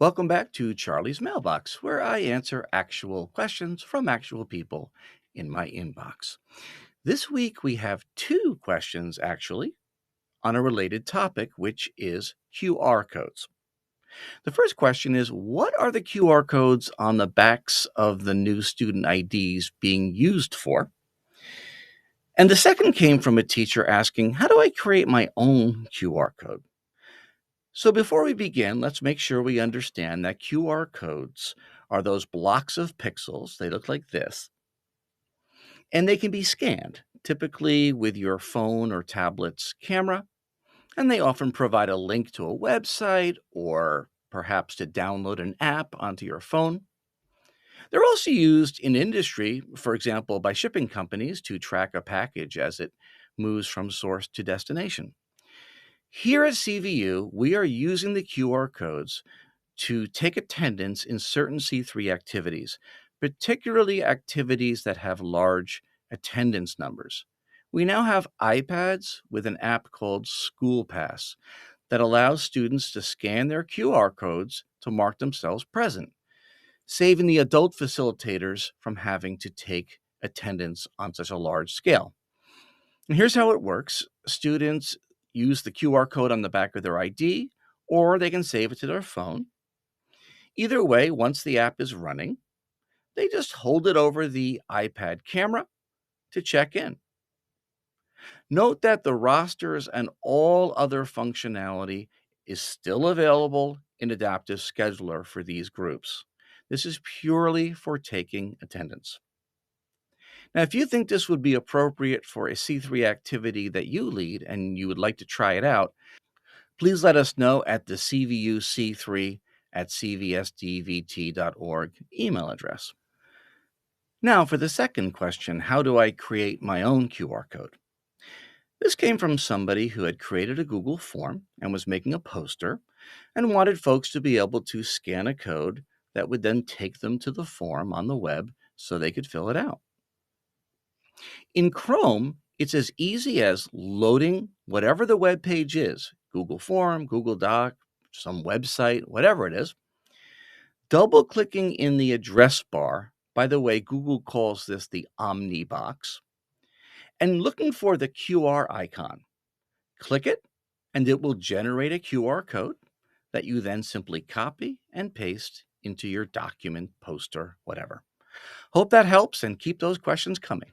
Welcome back to Charlie's Mailbox, where I answer actual questions from actual people in my inbox. This week we have two questions, actually, on a related topic, which is QR codes. The first question is, what are the QR codes on the backs of the new student IDs being used for? And the second came from a teacher asking, how do I create my own QR code? So before we begin, let's make sure we understand that QR codes are those blocks of pixels. They look like this, and they can be scanned, typically with your phone or tablet's camera, and they often provide a link to a website or perhaps to download an app onto your phone. They're also used in industry, for example, by shipping companies to track a package as it moves from source to destination. Here at CVU, we are using the QR codes to take attendance in certain C3 activities, particularly activities that have large attendance numbers. We now have iPads with an app called School Pass that allows students to scan their QR codes to mark themselves present, saving the adult facilitators from having to take attendance on such a large scale. And here's how it works. Students use the QR code on the back of their ID, or they can save it to their phone. Either way, once the app is running, they just hold it over the iPad camera to check in. Note that the rosters and all other functionality is still available in Adaptive Scheduler for these groups. This is purely for taking attendance. Now, if you think this would be appropriate for a C3 activity that you lead and you would like to try it out, please let us know at the cvuc3@cvsdvt.org email address. Now, for the second question, how do I create my own QR code? This came from somebody who had created a Google form and was making a poster and wanted folks to be able to scan a code that would then take them to the form on the web so they could fill it out. In Chrome, it's as easy as loading whatever the web page is, Google Form, Google Doc, some website, whatever it is, double-clicking in the address bar. By the way, Google calls this the Omni box, and looking for the QR icon. Click it, and it will generate a QR code that you then simply copy and paste into your document, poster, whatever. Hope that helps, and keep those questions coming.